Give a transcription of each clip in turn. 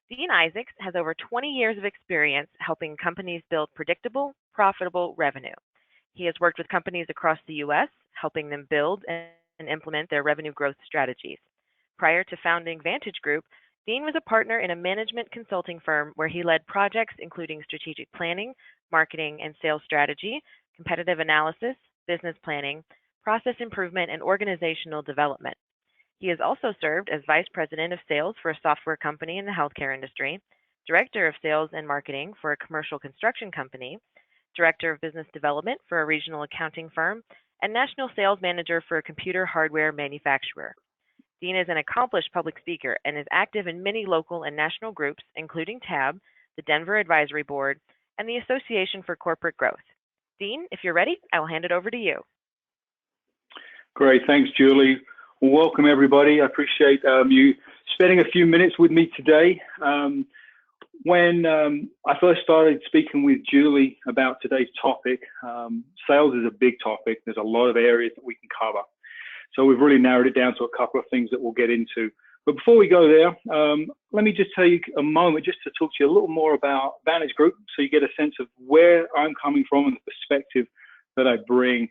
Dean Isaacs has over 20 years of experience helping companies build predictable, profitable revenue. He has worked with companies across the U.S., helping them build and implement their revenue growth strategies. Prior to founding Vantage Group, Dean was a partner in a management consulting firm where he led projects including strategic planning, marketing and sales strategy, competitive analysis, business planning, process improvement, and organizational development. He has also served as vice president of sales for a software company in the healthcare industry, director of sales and marketing for a commercial construction company, director of business development for a regional accounting firm, and national sales manager for a computer hardware manufacturer. Dean is an accomplished public speaker and is active in many local and national groups, including TAB, the Denver Advisory Board, and the Association for Corporate Growth. Dean, if you're ready, I will hand it over to you. Great, thanks, Julie. Well, welcome, everybody. I appreciate you spending a few minutes with me today. When I first started speaking with Julie about today's topic, sales is a big topic. There's a lot of areas that we can cover. So we've really narrowed it down to a couple of things that we'll get into. But before we go there, let me just take a moment just to talk to you a little more about Vantage Group so you get a sense of where I'm coming from and the perspective that I bring.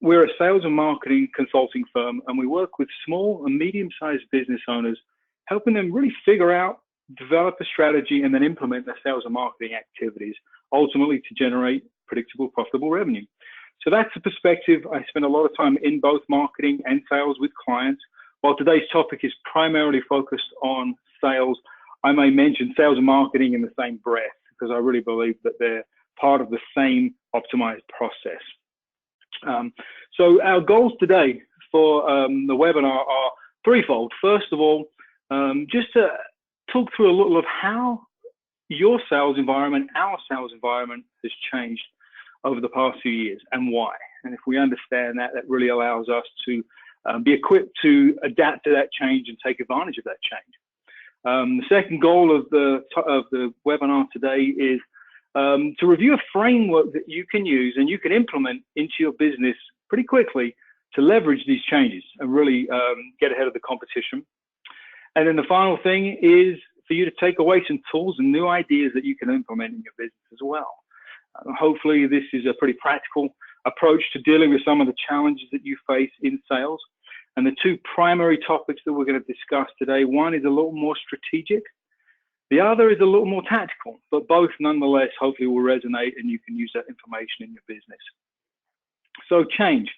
We're a sales and marketing consulting firm, and we work with small and medium-sized business owners, helping them really figure out, develop a strategy, and then implement their sales and marketing activities, ultimately to generate predictable, profitable revenue. So that's the perspective. I spend a lot of time in both marketing and sales with clients. While today's topic is primarily focused on sales, I may mention sales and marketing in the same breath because I really believe that they're part of the same optimized process. So our goals today for the webinar are threefold. First of all, just to talk through a little of how your sales environment, our sales environment has changed over the past few years and why. And if we understand that, that really allows us to be equipped to adapt to that change and take advantage of that change. The second goal of the webinar today is to review a framework that you can use and you can implement into your business pretty quickly to leverage these changes and really get ahead of the competition. And then the final thing is for you to take away some tools and new ideas that you can implement in your business as well. Hopefully this is a pretty practical approach to dealing with some of the challenges that you face in sales. And the two primary topics that we're going to discuss today, one is a little more strategic, the other is a little more tactical, but both nonetheless hopefully will resonate and you can use that information in your business. So change.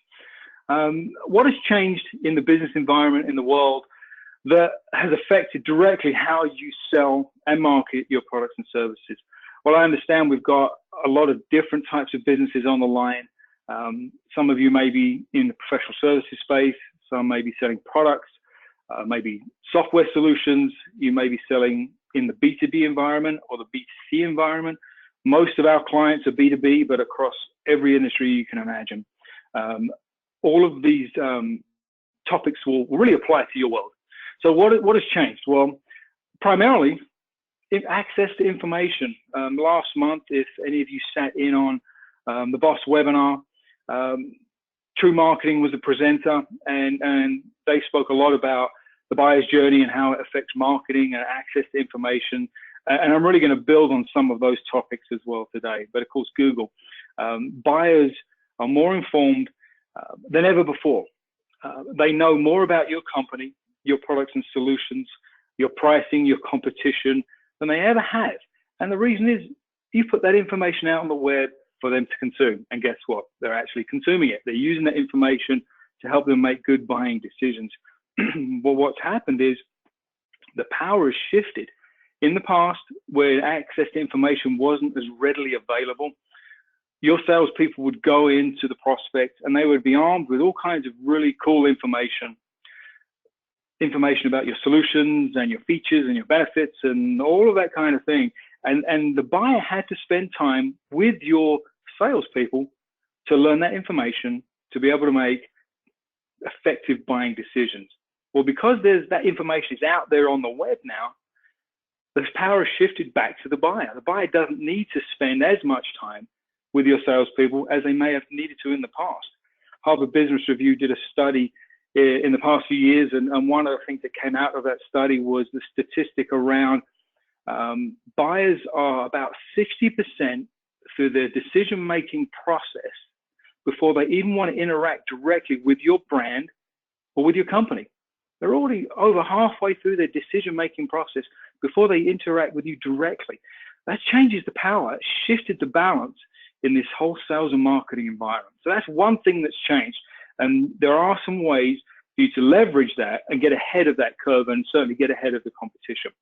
What has changed in the business environment in the world that has affected directly how you sell and market your products and services? Well, I understand we've got a lot of different types of businesses on the line. Some of you may be in the professional services space, some may be selling products, maybe software solutions, you may be selling in the B2B environment or the B2C environment. Most of our clients are B2B, but across every industry you can imagine. All of these topics will really apply to your world. So what has changed? Well, primarily, access to information. Last month, if any of you sat in on the Boss webinar, True Marketing was the presenter, and they spoke a lot about the buyer's journey and how it affects marketing and access to information. And I'm really going to build on some of those topics as well today. But of course, Google. Buyers are more informed than ever before. They know more about your company, your products and solutions, your pricing, your competition than they ever have. And the reason is you put that information out on the web for them to consume. And guess what? They're actually consuming it. They're using that information to help them make good buying decisions. Well, what's happened is the power has shifted. In the past, where access to information wasn't as readily available, your salespeople would go into the prospect and they would be armed with all kinds of really cool information about your solutions and your features and your benefits and all of that kind of thing. And the buyer had to spend time with your salespeople to learn that information, to be able to make effective buying decisions. Well, because that information is out there on the web now, the power has shifted back to the buyer. The buyer doesn't need to spend as much time with your salespeople as they may have needed to in the past. Harvard Business Review did a study in the past few years, and one of the things that came out of that study was the statistic around Buyers are about 60% through their decision-making process before they even want to interact directly with your brand or with your company. They're already over halfway through their decision-making process before they interact with you directly. That changes the power, it shifted the balance in this whole sales and marketing environment. So that's one thing that's changed. And there are some ways for you to leverage that and get ahead of that curve and certainly get ahead of the competition.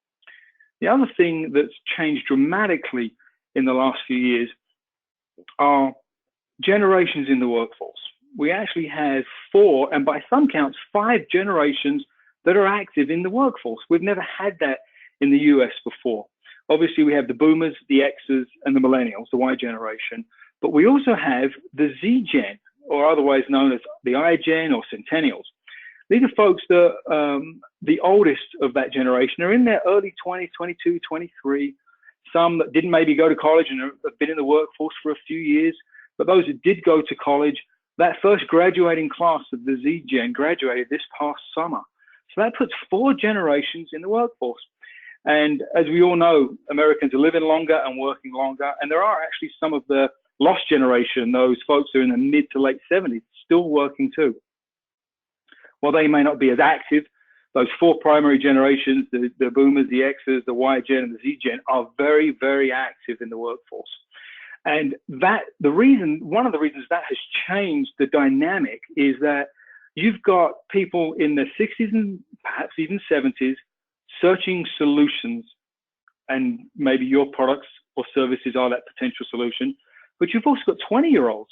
The other thing that's changed dramatically in the last few years are generations in the workforce. We actually have 4, and by some counts, 5 generations that are active in the workforce. We've never had that in the US before. Obviously, we have the boomers, the Xers, and the millennials, the Y generation, but we also have the Z gen, or otherwise known as the I gen or centennials. These are folks that the oldest of that generation are in their early 20s, 22, 23, some that didn't maybe go to college and have been in the workforce for a few years, but those that did go to college, that first graduating class of the Z gen graduated this past summer. So that puts 4 generations in the workforce. And as we all know, Americans are living longer and working longer. And there are actually some of the lost generation, those folks who are in the mid to late 70s, still working too. While they may not be as active, those 4 primary generations, the boomers, the Xers, the Y gen, and the Z gen, are very, very active in the workforce. And one of the reasons that has changed the dynamic is that you've got people in their 60s and perhaps even 70s searching solutions, and maybe your products or services are that potential solution, but you've also got 20-year-olds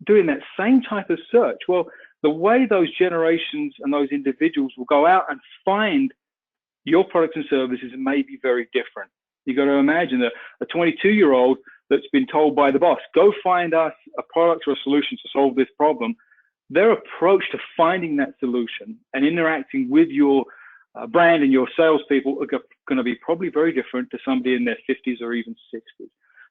doing that same type of search. Well, the way those generations and those individuals will go out and find your products and services may be very different. You've got to imagine that a 22-year-old that's been told by the boss, go find us a product or a solution to solve this problem, their approach to finding that solution and interacting with your brand and your salespeople are going to be probably very different to somebody in their 50s or even 60s.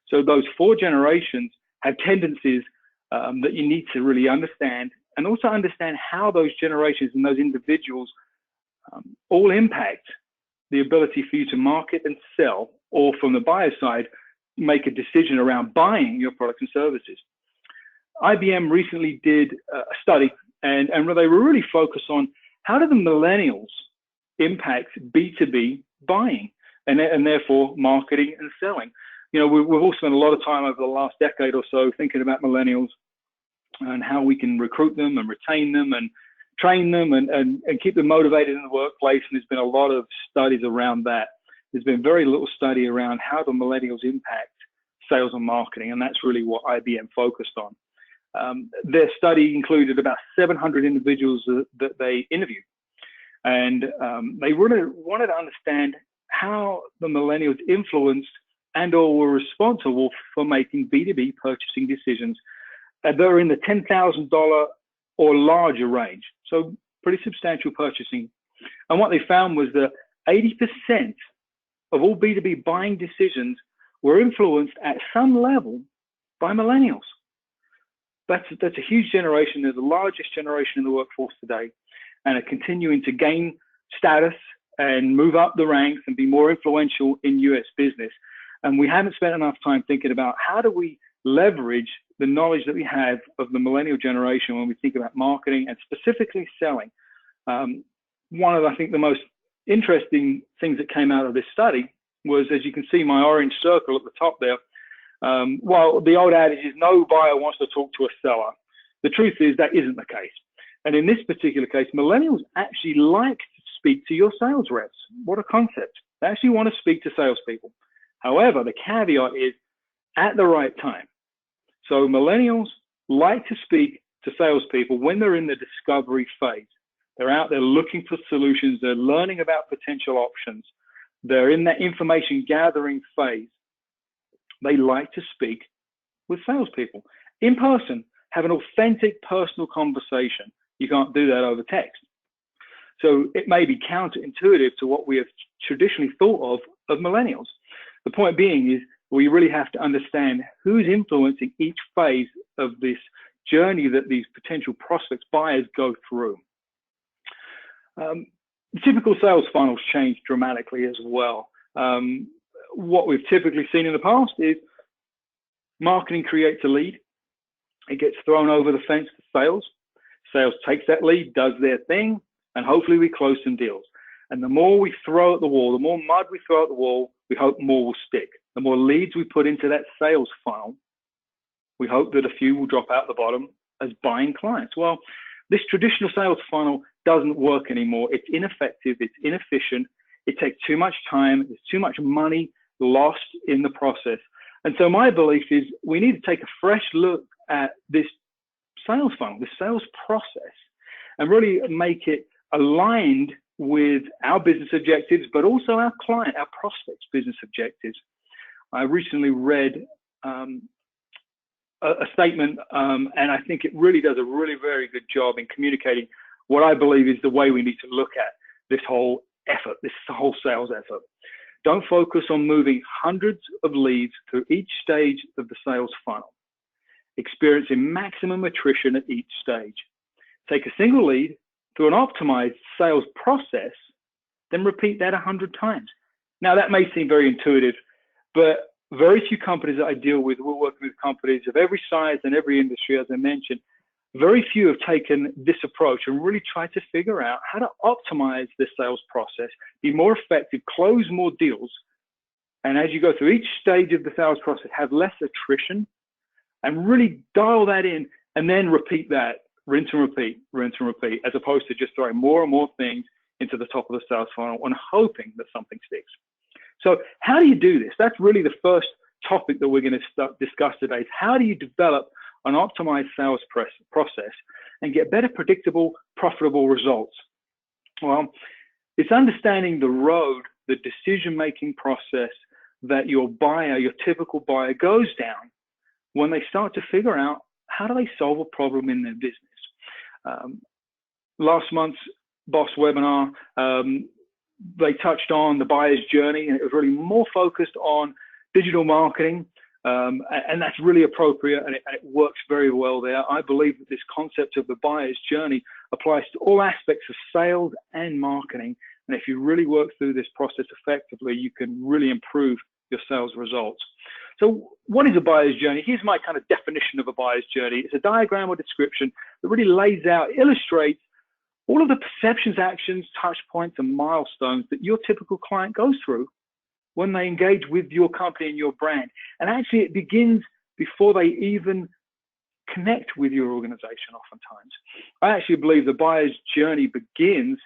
So those 4 generations have tendencies that you need to really understand, and also understand how those generations and those individuals all impact the ability for you to market and sell, or from the buyer side, make a decision around buying your products and services. IBM recently did a study, and they were really focused on how do the millennials impact B2B buying and therefore marketing and selling. You know, we've all spent a lot of time over the last decade or so thinking about millennials and how we can recruit them and retain them and train them and keep them motivated in the workplace. And there's been a lot of studies around that. There's been very little study around how the millennials impact sales and marketing, and that's really what IBM focused on. Their study included about 700 individuals that they interviewed. And they really wanted to understand how the millennials influenced and or were responsible for making B2B purchasing decisions that are in the $10,000 or larger range. So pretty substantial purchasing. And what they found was that 80% of all B2B buying decisions were influenced at some level by millennials. That's a huge generation. They're the largest generation in the workforce today, and are continuing to gain status and move up the ranks and be more influential in US business. And we haven't spent enough time thinking about how do we leverage the knowledge that we have of the millennial generation when we think about marketing and specifically selling. One of, I think, the most interesting things that came out of this study was, as you can see, my orange circle at the top there. While the old adage is no buyer wants to talk to a seller, the truth is that isn't the case. And in this particular case, millennials actually like to speak to your sales reps. What a concept. They actually want to speak to salespeople. However, the caveat is at the right time. So millennials like to speak to salespeople when they're in the discovery phase. They're out there looking for solutions. They're learning about potential options. They're in that information gathering phase. They like to speak with salespeople in person, have an authentic personal conversation. You can't do that over text. So it may be counterintuitive to what we have traditionally thought of millennials. The point being is we really have to understand who's influencing each phase of this journey that these potential prospects, buyers go through. The typical sales funnels change dramatically as well. what we've typically seen in the past is marketing creates a lead. It gets thrown over the fence to sales. Sales takes that lead, does their thing, and hopefully we close some deals. And the more we throw at the wall, the more mud we throw at the wall, we hope more will stick. The more leads we put into that sales funnel, we hope that a few will drop out the bottom as buying clients. Well, this traditional sales funnel doesn't work anymore. It's ineffective, it's inefficient, it takes too much time, there's too much money lost in the process. And so my belief is we need to take a fresh look at this sales funnel, this sales process, and really make it aligned with our business objectives, but also our client, our prospects' business objectives. I recently read a statement, and I think it really does a really very good job in communicating what I believe is the way we need to look at this whole effort, this whole sales effort. Don't focus on moving hundreds of leads through each stage of the sales funnel, experiencing maximum attrition at each stage. Take a single lead through an optimized sales process, then repeat that 100 times. Now, that may seem very intuitive, but very few companies that I deal with, we're working with companies of every size and every industry, as I mentioned, very few have taken this approach and really tried to figure out how to optimize the sales process, be more effective, close more deals. And as you go through each stage of the sales process, have less attrition and really dial that in and then repeat that, rinse and repeat, as opposed to just throwing more and more things into the top of the sales funnel and hoping that something sticks. So how do you do this? That's really the first topic that we're going to discuss today. Is how do you develop an optimized sales process and get better, predictable, profitable results? Well, it's understanding the road, the decision-making process that your buyer, your typical buyer, goes down when they start to figure out how do they solve a problem in their business. Last month's Boss webinar, they touched on the buyer's journey, and it was really more focused on digital marketing, and that's really appropriate, and it works very well there. I believe that this concept of the buyer's journey applies to all aspects of sales and marketing, and if you really work through this process effectively, you can really improve your sales results. So what is a buyer's journey? Here's my kind of definition of a buyer's journey. It's a diagram or description that really lays out, illustrates all of the perceptions, actions, touch points, and milestones that your typical client goes through when they engage with your company and your brand. And actually, it begins before they even connect with your organization oftentimes. I actually believe the buyer's journey begins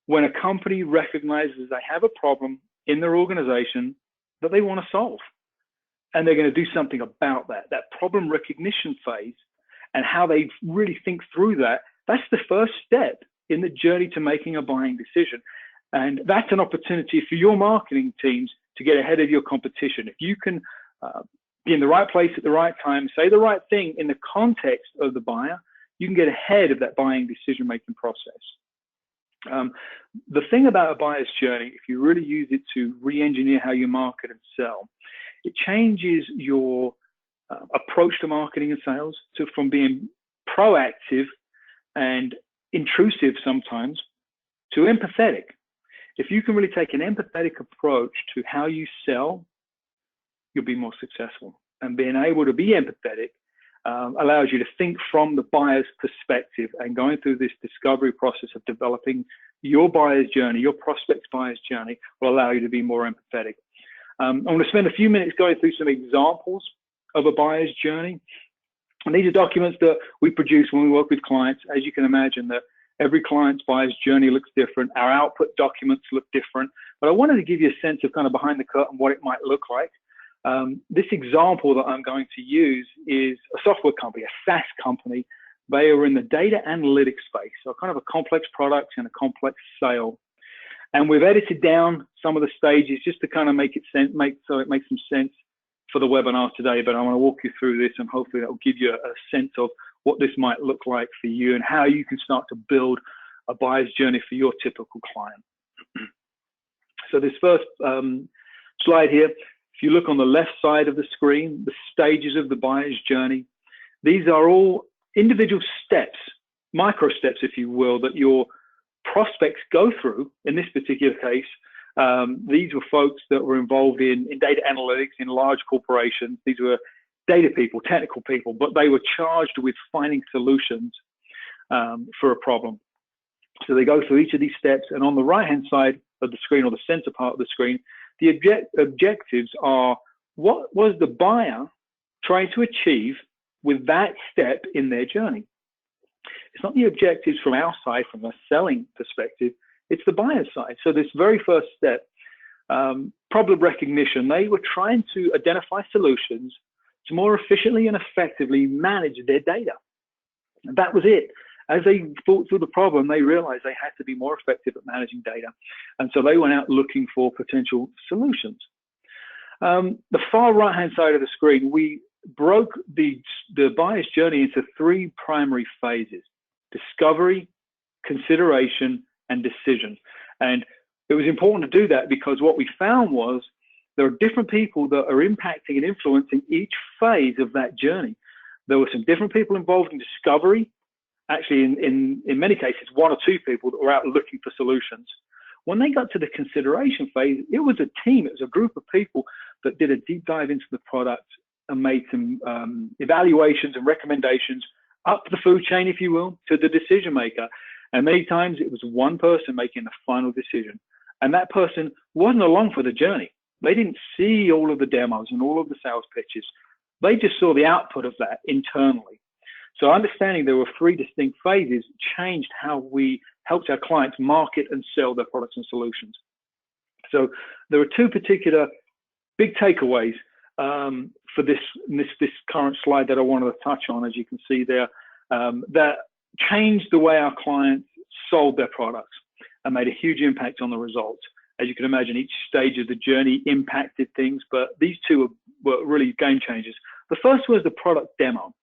when a company recognizes they have a problem in their organization that they want to solve. And they're going to do something about that. That problem recognition phase and how they really think through that, that's the first step in the journey to making a buying decision. And that's an opportunity for your marketing teams to get ahead of your competition. If you can be in the right place at the right time, say the right thing in the context of the buyer, you can get ahead of that buying decision-making process. The thing about a buyer's journey, if you really use it to re-engineer how you market and sell, it changes your approach to marketing and sales from being proactive and intrusive sometimes to empathetic. If you can really take an empathetic approach to how you sell, you'll be more successful. And being able to be empathetic allows you to think from the buyer's perspective, and going through this discovery process of developing your buyer's journey, your prospect's buyer's journey, will allow you to be more empathetic. I'm going to spend a few minutes going through some examples of a buyer's journey. And these are documents that we produce when we work with clients. As you can imagine, that every client's buyer's journey looks different. Our output documents look different. But I wanted to give you a sense of kind of behind the curtain what it might look like. This example that I'm going to use is a software company, a SaaS company. They are in the data analytics space, so kind of a complex product and a complex sale. And we've edited down some of the stages just to kind of make it so it makes some sense for the webinar today. But I want to walk you through this, and hopefully that will give you a sense of what this might look like for you and how you can start to build a buyer's journey for your typical client. So this first slide here, if you look on the left side of the screen, the stages of the buyer's journey, these are all individual steps, micro steps, if you will, that your prospects go through, in this particular case, These were folks that were involved in data analytics in large corporations. These were data people, technical people, but they were charged with finding solutions for a problem. So they go through each of these steps, and on the right-hand side of the screen, or the center part of the screen, the objectives are: what was the buyer trying to achieve with that step in their journey? It's not the objectives from our side, from a selling perspective, it's the buyer's side. So this very first step, problem recognition, they were trying to identify solutions to more efficiently and effectively manage their data. And that was it. As they thought through the problem, they realized they had to be more effective at managing data. And so they went out looking for potential solutions. The far right-hand side of the screen, we broke the buyer's journey into three primary phases: discovery, consideration, and decision. And it was important to do that because what we found was there are different people that are impacting and influencing each phase of that journey. There were some different people involved in discovery. Actually, in many cases, one or two people that were out looking for solutions. When they got to the consideration phase, it was a team, it was a group of people that did a deep dive into the product and made some evaluations and recommendations up the food chain, if you will, to the decision maker. And many times it was one person making the final decision. And that person wasn't along for the journey. They didn't see all of the demos and all of the sales pitches. They just saw the output of that internally. So understanding there were three distinct phases changed how we helped our clients market and sell their products and solutions. So there are two particular big takeaways for this current slide that I wanted to touch on, as you can see there, that changed the way our clients sold their products and made a huge impact on the results. As you can imagine, each stage of the journey impacted things, but these two were really game changers. The first was the product demo.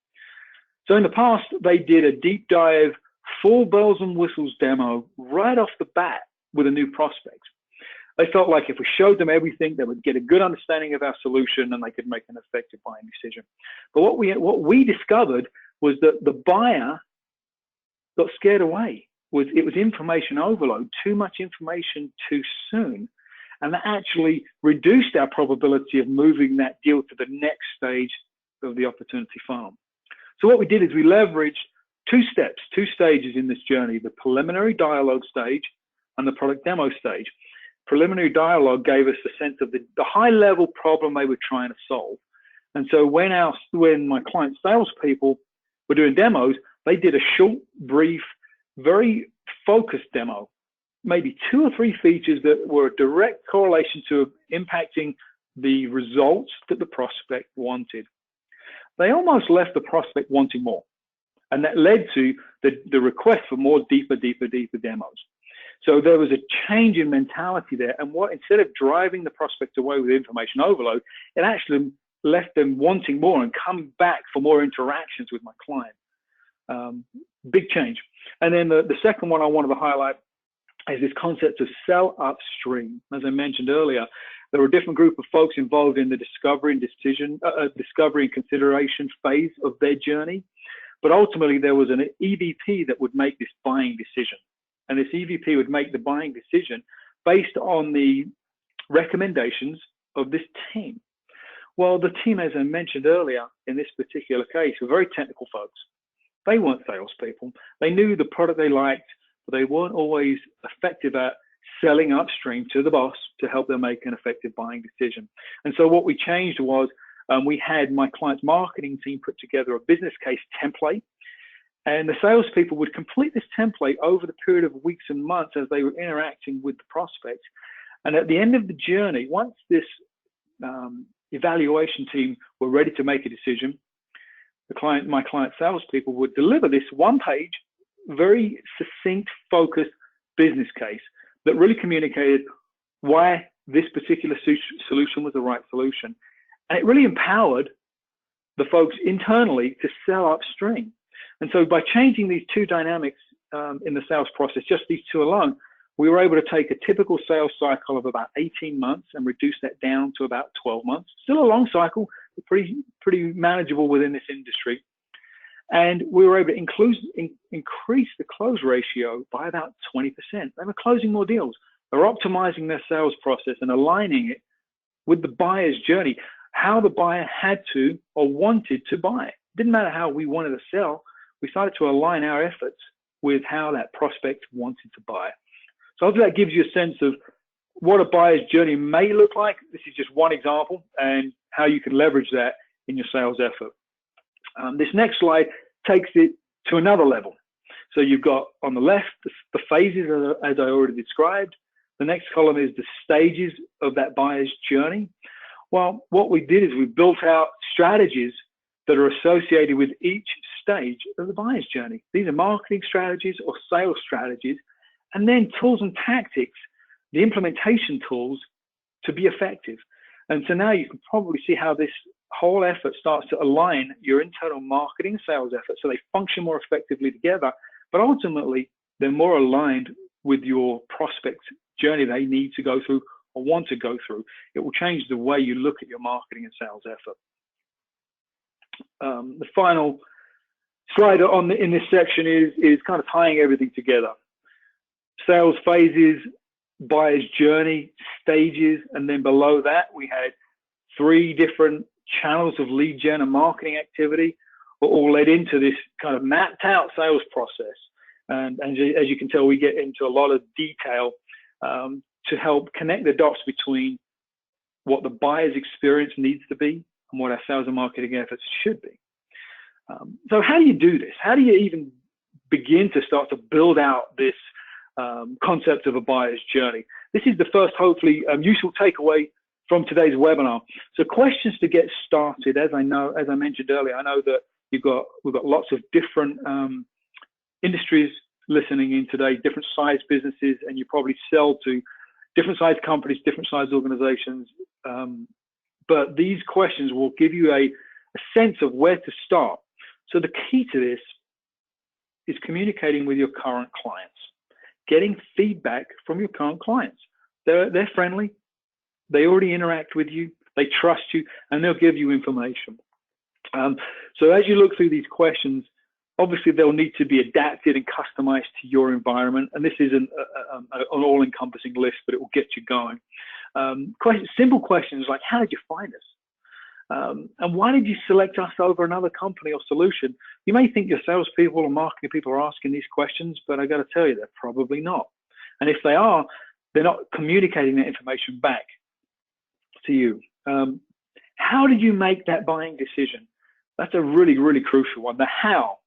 So in the past, they did a deep dive, full bells and whistles demo right off the bat with a new prospect. They felt like if we showed them everything, they would get a good understanding of our solution and they could make an effective buying decision. But what we discovered was that the buyer got scared away. It was information overload, too much information too soon. And that actually reduced our probability of moving that deal to the next stage of the opportunity funnel. So what we did is we leveraged two stages in this journey: the preliminary dialogue stage and the product demo stage. Preliminary dialogue gave us a sense of the high-level problem they were trying to solve. And so when my client salespeople were doing demos, they did a short, brief, very focused demo, maybe 2 or 3 features that were a direct correlation to impacting the results that the prospect wanted. They almost left the prospect wanting more. And that led to the request for more deeper demos. So there was a change in mentality there. And instead of driving the prospect away with information overload, it actually left them wanting more and coming back for more interactions with my client. Big change. And then the second one I wanted to highlight is this concept of sell upstream. As I mentioned earlier, there were a different group of folks involved in the discovery and consideration phase of their journey. But ultimately, there was an EVP that would make this buying decision. And this EVP would make the buying decision based on the recommendations of this team. Well, the team, as I mentioned earlier, in this particular case, were very technical folks. They weren't salespeople. They knew the product they liked, but they weren't always effective at selling upstream to the boss to help them make an effective buying decision. And so what we changed was we had my client's marketing team put together a business case template, and the salespeople would complete this template over the period of weeks and months as they were interacting with the prospect. And at the end of the journey, once this evaluation team were ready to make a decision, my client salespeople would deliver this one-page, very succinct, focused business case that really communicated why this particular solution was the right solution. And it really empowered the folks internally to sell upstream. And so by changing these two dynamics in the sales process, just these two alone, we were able to take a typical sales cycle of about 18 months and reduce that down to about 12 months. Still a long cycle, but pretty manageable within this industry. And we were able to increase the close ratio by about 20%. They were closing more deals are optimizing their sales process and aligning it with the buyer's journey, how the buyer had to or wanted to buy. It didn't matter how we wanted to sell. We started to align our efforts with how that prospect wanted to buy. So hopefully that gives you a sense of what a buyer's journey may look like. This is just one example, and how you can leverage that in your sales effort. This next slide takes it to another level. So you've got on the left the phases, as I already described. The next column is the stages of that buyer's journey. Well, what we did is we built out strategies that are associated with each stage of the buyer's journey. These are marketing strategies or sales strategies, and then tools and tactics, the implementation tools to be effective. And so now you can probably see how this whole effort starts to align your internal marketing sales efforts so they function more effectively together, but ultimately they're more aligned with your prospect journey they need to go through or want to go through. It will change the way you look at your marketing and sales effort. The final slide in this section is kind of tying everything together. Sales phases, buyer's journey, stages, and then below that we had 3 different channels of lead gen and marketing activity, all led into this kind of mapped out sales process. And as you can tell, we get into a lot of detail to help connect the dots between what the buyer's experience needs to be and what our sales and marketing efforts should be. So how do you do this? How do you even begin to start to build out this concept of a buyer's journey? This is the first, hopefully, useful takeaway from today's webinar. So questions to get started. As I mentioned earlier, I know that we've got lots of different industries listening in today, different size businesses, and you probably sell to different size companies, different size organizations. But these questions will give you a sense of where to start. So the key to this is communicating with your current clients, getting feedback from your current clients. They're friendly. They already interact with you. They trust you, and they'll give you information. So as you look through these questions, obviously they'll need to be adapted and customized to your environment. And this isn't an all-encompassing list, but it will get you going. Simple questions like, how did you find us? And why did you select us over another company or solution? You may think your salespeople or marketing people are asking these questions, but I got to tell you, they're probably not. And if they are, they're not communicating that information back to you. How did you make that buying decision? That's a really, really crucial one. The how,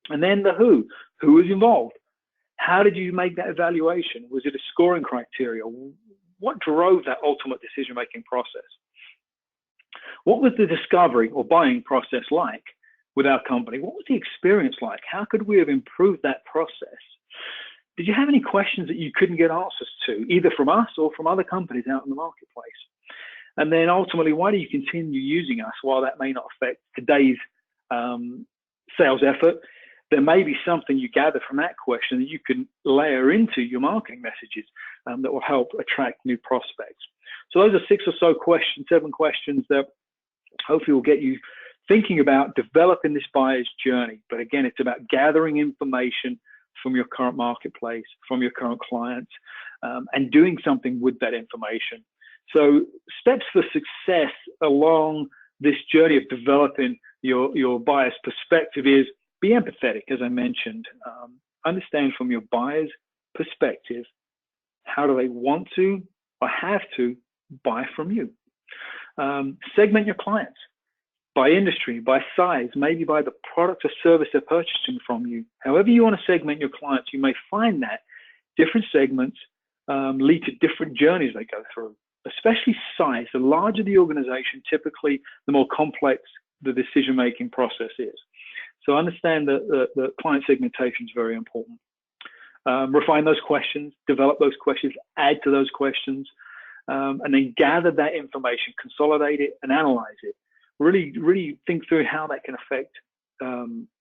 and then the who. Who was involved? How did you make that evaluation? Was it a scoring criteria? What drove that ultimate decision-making process? What was the discovery or buying process like with our company? What was the experience like? How could we have improved that process? Did you have any questions that you couldn't get answers to, either from us or from other companies out in the marketplace? And then ultimately, why do you continue using us while that may not affect today's sales effort? There may be something you gather from that question that you can layer into your marketing messages that will help attract new prospects. So those are 6 or so questions, 7 questions that hopefully will get you thinking about developing this buyer's journey. But again, it's about gathering information from your current marketplace, from your current clients, and doing something with that information. So steps for success along this journey of developing your buyer's perspective is be empathetic, as I mentioned. Understand from your buyer's perspective, how do they want to or have to buy from you? Segment your clients by industry, by size, maybe by the product or service they're purchasing from you. However you want to segment your clients, you may find that different segments lead to different journeys they go through, especially size. The larger the organization, typically the more complex the decision-making process is. So understand that the client segmentation is very important. Refine those questions, develop those questions, add to those questions, and then gather that information, consolidate it, and analyze it. Really think through how that can affect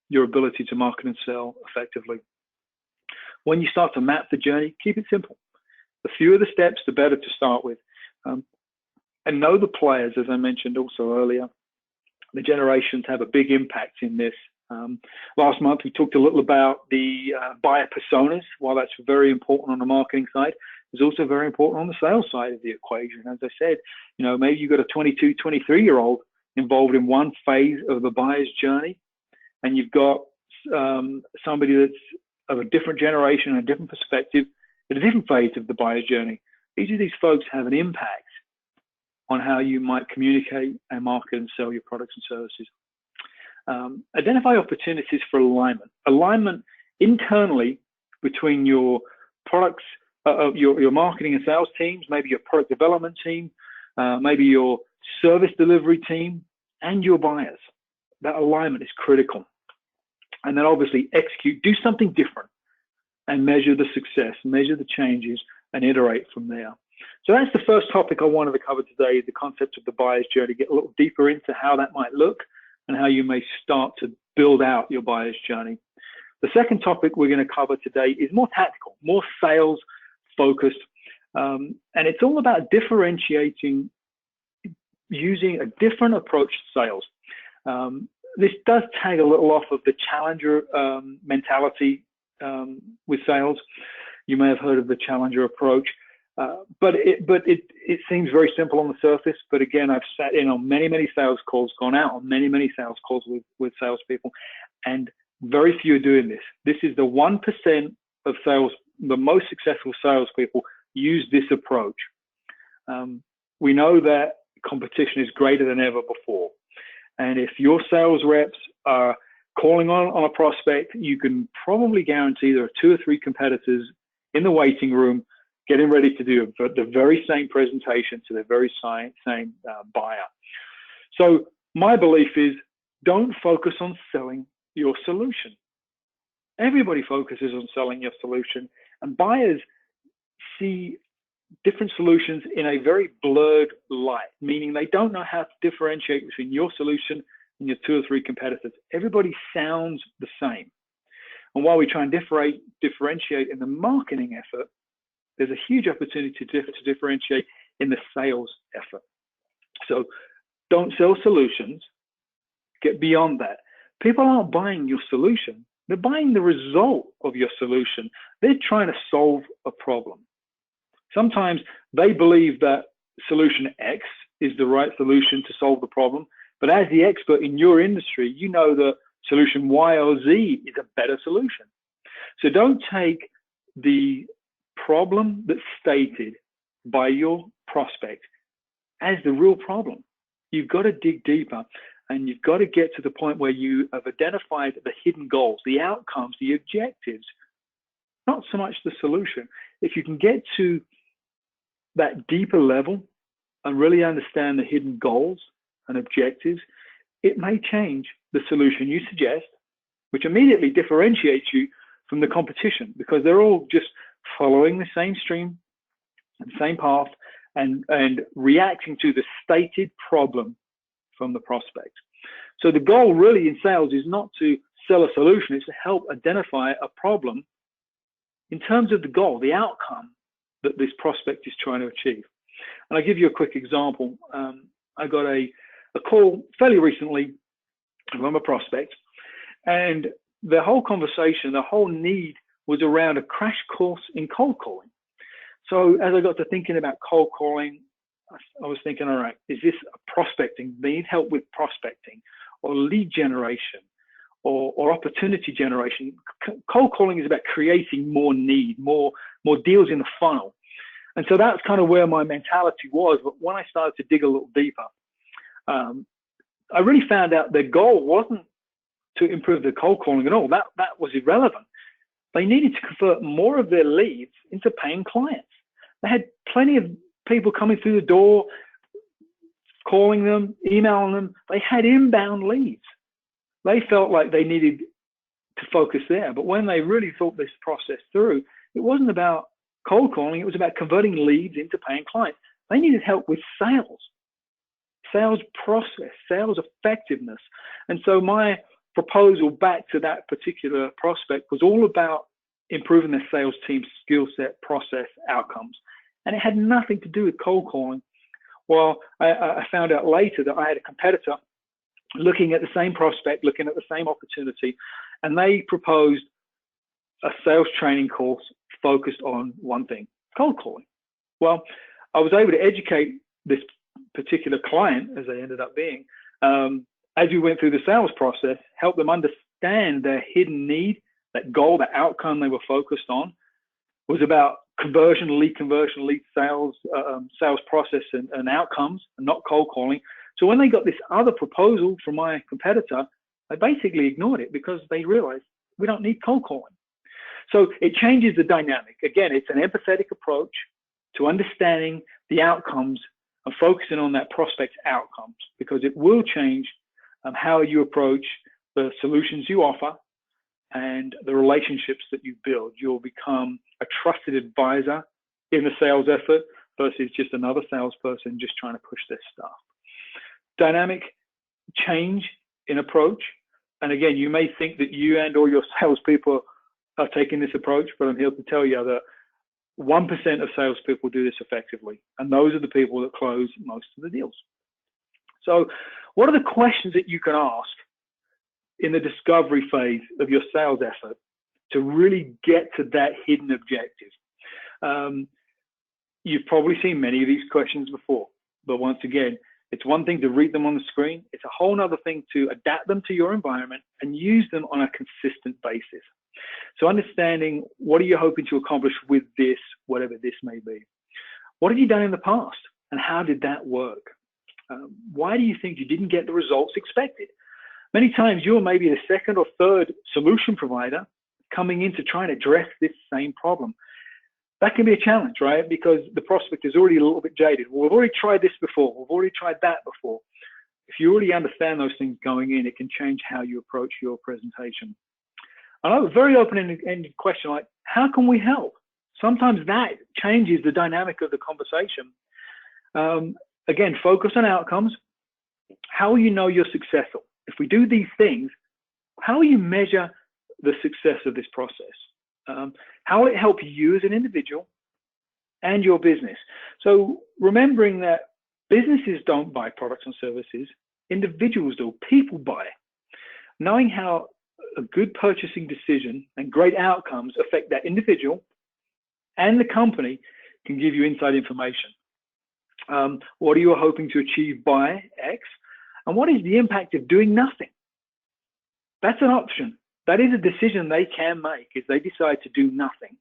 your ability to market and sell effectively. When you start to map the journey, keep it simple. The fewer the steps, the better to start with. And know the players, as I mentioned also earlier. The generations have a big impact in this. Last month, we talked a little about the buyer personas. While that's very important on the marketing side, is also very important on the sales side of the equation. As I said, maybe you've got a 22, 23-year-old involved in one phase of the buyer's journey, and you've got somebody that's of a different generation, a different perspective, at a different phase of the buyer's journey. Each of these folks have an impact on how you might communicate and market and sell your products and services. Identify opportunities for alignment. Alignment internally between your products, your marketing and sales teams, maybe your product development team, maybe your service delivery team, and your buyers. That alignment is critical. And then obviously execute, do something different, and measure the success, measure the changes, and iterate from there. So that's the first topic I wanted to cover today, the concept of the buyer's journey, get a little deeper into how that might look and how you may start to build out your buyer's journey. The second topic we're going to cover today is more tactical, more sales focused, and it's all about differentiating using a different approach to sales. This does tag a little off of the challenger mentality with sales. You may have heard of the challenger approach, but it seems very simple on the surface. But again, I've sat in on many sales calls, gone out on many sales calls with salespeople, and very few are doing this. This is the 1% of sales, the most successful salespeople use this approach. We know that competition is greater than ever before. And if your sales reps are calling on a prospect, you can probably guarantee there are 2 or 3 competitors in the waiting room getting ready to do the very same presentation to the very same buyer. So my belief is, don't focus on selling your solution. Everybody focuses on selling your solution, and buyers see different solutions in a very blurred light, meaning they don't know how to differentiate between your solution and your 2 or 3 competitors. Everybody sounds the same. And while we try and differentiate in the marketing effort, there's a huge opportunity to differentiate in the sales effort. So don't sell solutions, get beyond that. People aren't buying your solution, they're buying the result of your solution. They're trying to solve a problem. Sometimes they believe that solution X is the right solution to solve the problem, but as the expert in your industry, you know that solution Y or Z is a better solution. So don't take the problem that's stated by your prospect as the real problem. You've got to dig deeper, and you've got to get to the point where you have identified the hidden goals, the outcomes, the objectives, not so much the solution. If you can get to that deeper level and really understand the hidden goals and objectives, it may change the solution you suggest, which immediately differentiates you from the competition, because they're all just following the same stream, the same path, and reacting to the stated problem from the prospect. So the goal really in sales is not to sell a solution, it's to help identify a problem in terms of the goal, the outcome that this prospect is trying to achieve. And I'll give you a quick example. I got a call fairly recently from a prospect, and the whole conversation, the whole need was around a crash course in cold calling. So as I got to thinking about cold calling, I was thinking, all right, is this prospecting? They need help with prospecting or lead generation or opportunity generation. Cold calling is about creating more need, more deals in the funnel. And so that's kind of where my mentality was. But when I started to dig a little deeper, I really found out their goal wasn't to improve the cold calling at all. That was irrelevant. They needed to convert more of their leads into paying clients. They had plenty of people coming through the door, calling them, emailing them. They had inbound leads. They felt like they needed to focus there. But when they really thought this process through, it wasn't about cold calling. It was about converting leads into paying clients. They needed help with sales process, sales effectiveness. And so my proposal back to that particular prospect was all about improving their sales team's skill set, process, outcomes. And it had nothing to do with cold calling. Well, I found out later that I had a competitor looking at the same prospect, looking at the same opportunity, and they proposed a sales training course focused on one thing: Cold calling. Well, I was able to educate this particular client, as they ended up being, as we went through the sales process, help them understand their hidden need, that goal, that outcome they were focused on was about conversion, lead sales, sales process and outcomes, and not cold calling. So when they got this other proposal from my competitor, they basically ignored it because they realized we don't need cold calling. So it changes the dynamic. Again, it's an empathetic approach to understanding the outcomes and focusing on that prospect's outcomes, because it will change how you approach the solutions you offer and the relationships that you build. You'll become a trusted advisor in the sales effort versus just another salesperson just trying to push their stuff. Dynamic change in approach. And again, you may think that you and or your salespeople are taking this approach, but I'm here to tell you that 1% of salespeople do this effectively. And those are the people that close most of the deals. So what are the questions that you can ask in the discovery phase of your sales effort to really get to that hidden objective? You've probably seen many of these questions before, but once again, it's one thing to read them on the screen. It's a whole other thing to adapt them to your environment and use them on a consistent basis. So understanding, what are you hoping to accomplish with this, whatever this may be? What have you done in the past and how did that work? Why do you think you didn't get the results expected? Many times you're maybe the second or third solution provider coming in to try and address this same problem. That can be a challenge, right? Because the prospect is already a little bit jaded. Well, we've already tried this before. We've already tried that before. If you already understand those things going in, it can change how you approach your presentation. I have a very open-ended question like, how can we help? Sometimes that changes the dynamic of the conversation. Again, focus on outcomes. How will you know you're successful? If we do these things, how will you measure the success of this process? How will it help you as an individual and your business? So remembering that businesses don't buy products and services, individuals do, people buy. Knowing how a good purchasing decision and great outcomes affect that individual and the company can give you inside information. What are you hoping to achieve by X? And what is the impact of doing nothing? That's an option. That is a decision they can make if they decide to do nothing,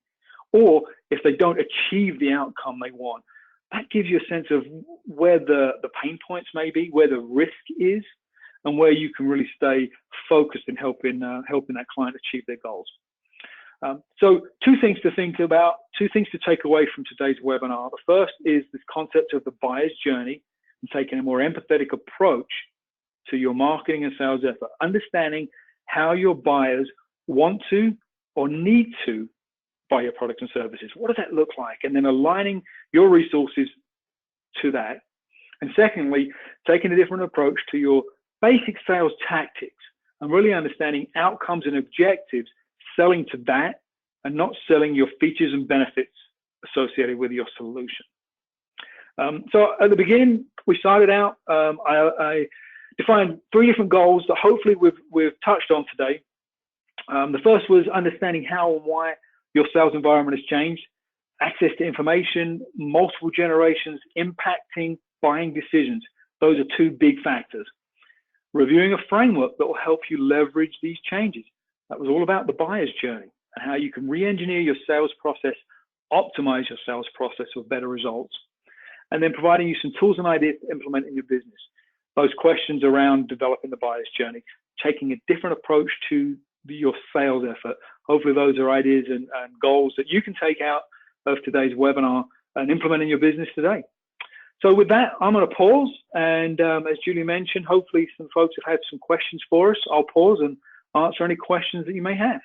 or if they don't achieve the outcome they want. That gives you a sense of where the pain points may be, where the risk is, and where you can really stay focused in helping that client achieve their goals. So two things to think about, two things to take away from today's webinar. The first is this concept of the buyer's journey and taking a more empathetic approach to your marketing and sales effort, understanding how your buyers want to or need to buy your products and services. What does that look like? And then aligning your resources to that. And secondly, taking a different approach to your basic sales tactics and really understanding outcomes and objectives, selling to that and not selling your features and benefits associated with your solution. So at the beginning, we started out, I defined 3 different goals that hopefully we've touched on today. The first was understanding how and why your sales environment has changed, access to information, multiple generations impacting buying decisions. Those are 2 big factors. Reviewing a framework that will help you leverage these changes. That was all about the buyer's journey and how you can re-engineer your sales process, optimize your sales process for better results, and then providing you some tools and ideas to implement in your business. Those questions around developing the buyer's journey, taking a different approach to your sales effort. Hopefully those are ideas and goals that you can take out of today's webinar and implement in your business today. So with that, I'm going to pause. And as Julie mentioned, hopefully some folks have had some questions for us. I'll pause and answer any questions that you may have.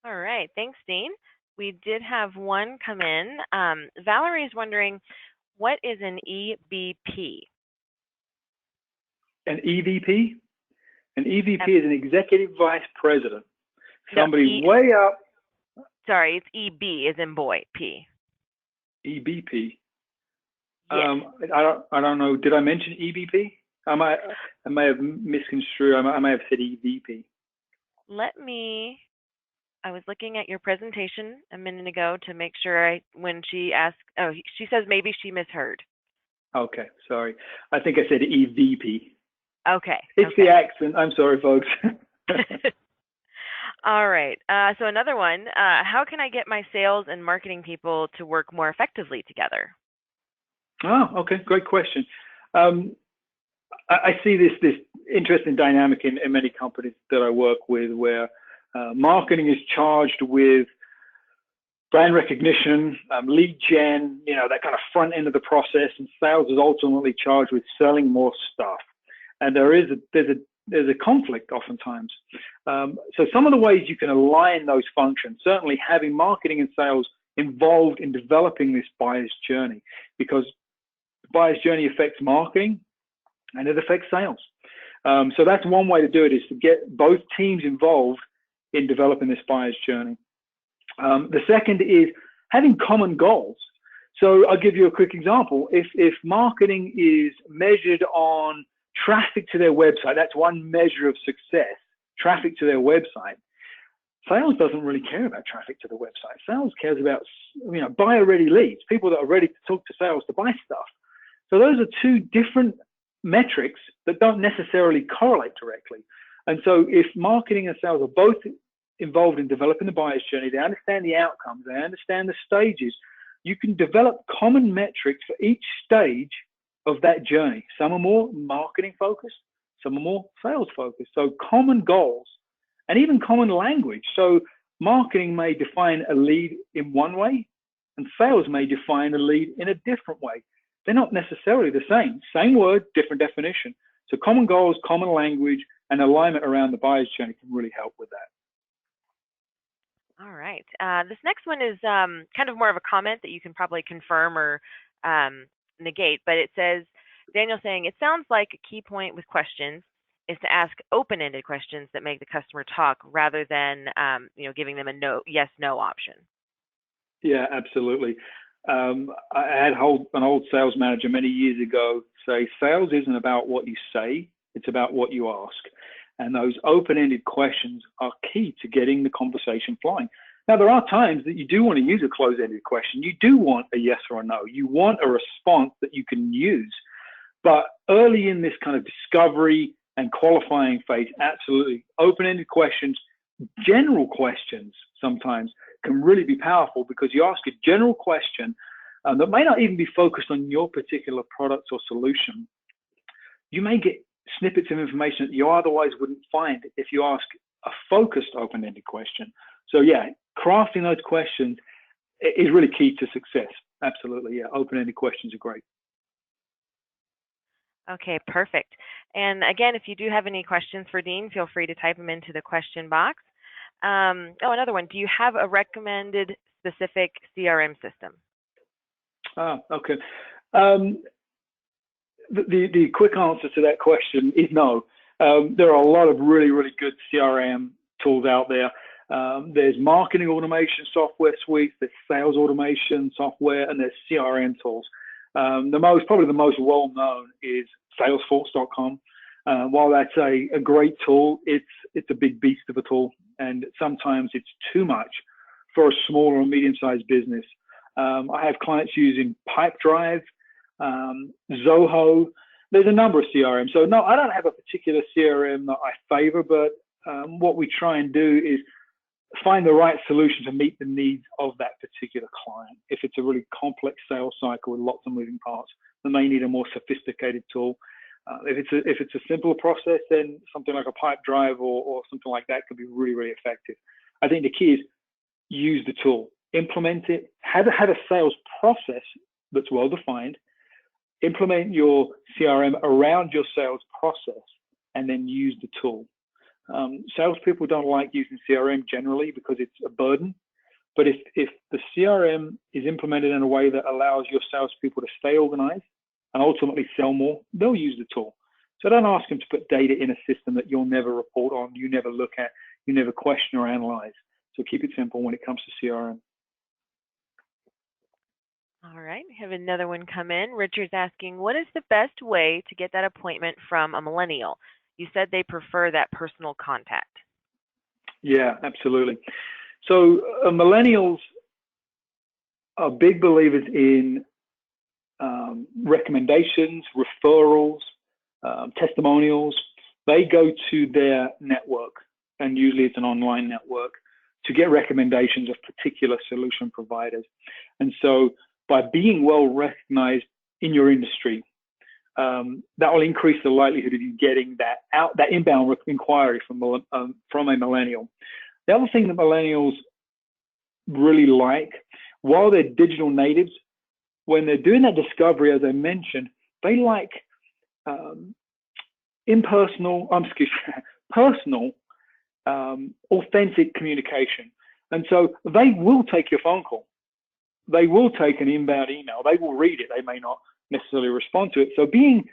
All right. Thanks, Dean. We did have one come in. Valerie is wondering, what is an EVP? An EVP? An EVP is an executive vice president. Somebody no, way up. Sorry, it's EB as in boy, P. EBP. Yes. I don't know. Did I mention EBP? I may have misconstrued. I may have said EVP. Let me I was looking at your presentation a minute ago to make sure when she asked, oh, she says maybe she misheard. Okay, sorry. I think I said EVP. Okay, It's the okay. accent. I'm sorry, folks. All right. So another one, how can I get my sales and marketing people to work more effectively together? Oh, okay, great question. Um, I see this interesting dynamic in many companies that I work with, where marketing is charged with brand recognition, lead gen, that kind of front end of the process, and sales is ultimately charged with selling more stuff. And there's a conflict oftentimes. So some of the ways you can align those functions, certainly having marketing and sales involved in developing this buyer's journey, because the buyer's journey affects marketing and it affects sales. So that's one way to do it, is to get both teams involved in developing this buyer's journey. The second is having common goals. So I'll give you a quick example. If marketing is measured on traffic to their website, that's one measure of success, traffic to their website. Sales doesn't really care about traffic to the website. Sales cares about, buyer-ready leads, people that are ready to talk to sales to buy stuff. So those are two different metrics that don't necessarily correlate directly. And so if marketing and sales are both involved in developing the buyer's journey, they understand the outcomes, they understand the stages, you can develop common metrics for each stage of that journey. Some are more marketing focused, some are more sales focused. So common goals and even common language. So marketing may define a lead in one way and sales may define a lead in a different way. They're not necessarily the same. Same word, different definition. So common goals, common language, and alignment around the buyer's journey can really help with that. All right. This next one is kind of more of a comment that you can probably confirm or negate, but it says, Daniel saying, it sounds like a key point with questions is to ask open-ended questions that make the customer talk rather than, giving them a no, yes, no option. Yeah, absolutely. I had an old sales manager many years ago say, sales isn't about what you say, it's about what you ask. And those open-ended questions are key to getting the conversation flowing. Now, there are times that you do want to use a closed-ended question. You do want a yes or a no. You want a response that you can use. But early in this kind of discovery and qualifying phase, absolutely, open-ended questions, general questions sometimes can really be powerful, because you ask a general question that may not even be focused on your particular product or solution. You may get snippets of information that you otherwise wouldn't find if you ask a focused open-ended question. So yeah, crafting those questions is really key to success. Absolutely, yeah, open-ended questions are great. Okay, perfect. And again, if you do have any questions for Dean, feel free to type them into the question box. Another one. Do you have a recommended specific CRM system? Okay. The quick answer to that question is no. There are a lot of really, really good CRM tools out there. There's marketing automation software suites, there's sales automation software, and there's CRM tools. Probably the most well-known is Salesforce.com. While that's a great tool, it's a big beast of a tool, and sometimes it's too much for a small or medium-sized business. I have clients using Pipedrive, Zoho. There's a number of CRM. So no, I don't have a particular CRM that I favor, but what we try and do is find the right solution to meet the needs of that particular client. If it's a really complex sales cycle with lots of moving parts, they may need a more sophisticated tool. If it's a simpler process, then something like a Pipedrive or something like that could be really, really effective. I think the key is use the tool, implement it, have a sales process that's well defined, implement your CRM around your sales process, and then use the tool. Salespeople don't like using CRM generally because it's a burden. But if the CRM is implemented in a way that allows your salespeople to stay organized and ultimately sell more, they'll use the tool. So don't ask them to put data in a system that you'll never report on, you never look at, you never question or analyze. So keep it simple when it comes to CRM. All right, we have another one come in. Richard's asking, what is the best way to get that appointment from a millennial? You said they prefer that personal contact. Yeah, absolutely. So millennials are big believers in recommendations, referrals, testimonials. They go to their network, and usually it's an online network, to get recommendations of particular solution providers. And so by being well recognized in your industry, that will increase the likelihood of you getting that inbound inquiry from a millennial. The other thing that millennials really like, while they're digital natives, when they're doing that discovery, as I mentioned, they like personal, authentic communication. And so they will take your phone call. They will take an inbound email. They will read it. They may not necessarily respond to it. So being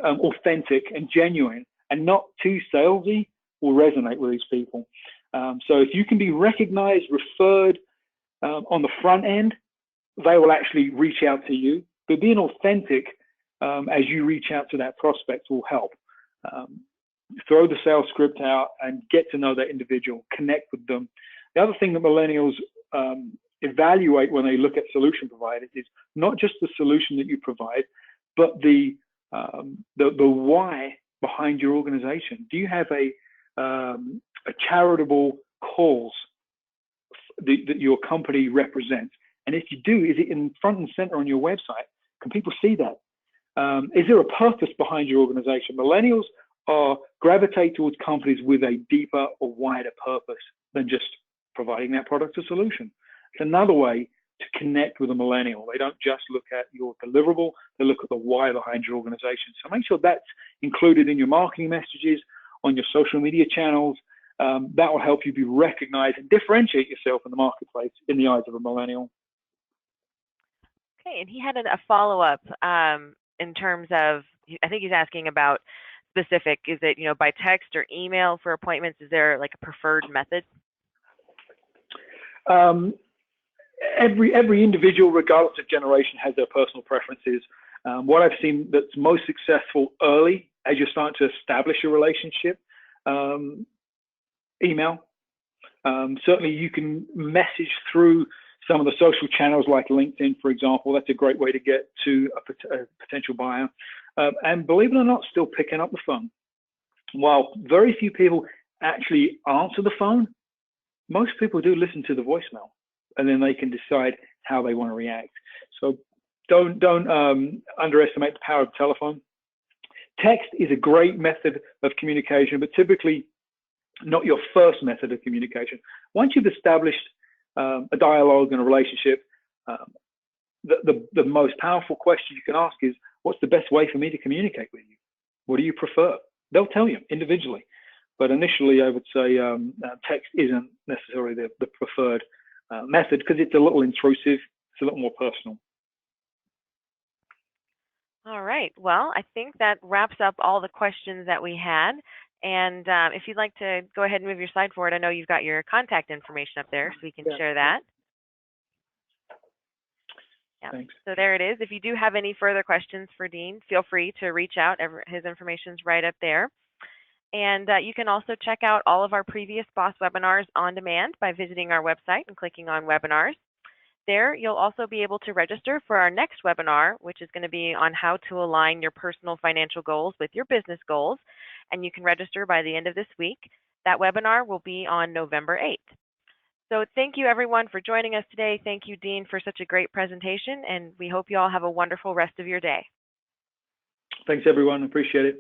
authentic and genuine and not too salesy will resonate with these people. So if you can be recognized, referred on the front end, they will actually reach out to you. But being authentic as you reach out to that prospect will help. Throw the sales script out and get to know that individual, connect with them. The other thing that millennials evaluate when they look at solution providers is not just the solution that you provide, but the why behind your organization. Do you have a charitable cause that your company represents? And if you do, is it in front and center on your website? Can people see that? Is there a purpose behind your organization? Millennials gravitate towards companies with a deeper or wider purpose than just providing that product or solution. It's another way to connect with a millennial. They don't just look at your deliverable, they look at the why behind your organization. So make sure that's included in your marketing messages, on your social media channels. That will help you be recognized and differentiate yourself in the marketplace in the eyes of a millennial. Okay, and he had a follow-up in terms of, I think he's asking about specific, is it, by text or email for appointments? Is there like a preferred method? Every individual, regardless of generation, has their personal preferences. What I've seen that's most successful early, as you're starting to establish a relationship, email. Certainly you can message through some of the social channels like LinkedIn, for example. That's a great way to get to a potential buyer. And believe it or not, still picking up the phone. While very few people actually answer the phone, most people do listen to the voicemail, and then they can decide how they want to react. So don't underestimate the power of the telephone. Text is a great method of communication, but typically not your first method of communication. Once you've established a dialogue and a relationship, the most powerful question you can ask is, what's the best way for me to communicate with you? What do you prefer? They'll tell you individually. But initially, I would say text isn't necessarily the preferred method because it's a little intrusive. It's a little more personal. All right. Well, I think that wraps up all the questions that we had. And if you'd like to go ahead and move your slide forward, I know you've got your contact information up there, so we can share that. Yeah. Thanks. So there it is. If you do have any further questions for Dean, feel free to reach out. His information's right up there. And you can also check out all of our previous BOSS webinars on demand by visiting our website and clicking on webinars. There, you'll also be able to register for our next webinar, which is going to be on how to align your personal financial goals with your business goals. And you can register by the end of this week. That webinar will be on November 8th. So thank you, everyone, for joining us today. Thank you, Dean, for such a great presentation. And we hope you all have a wonderful rest of your day. Thanks, everyone. Appreciate it.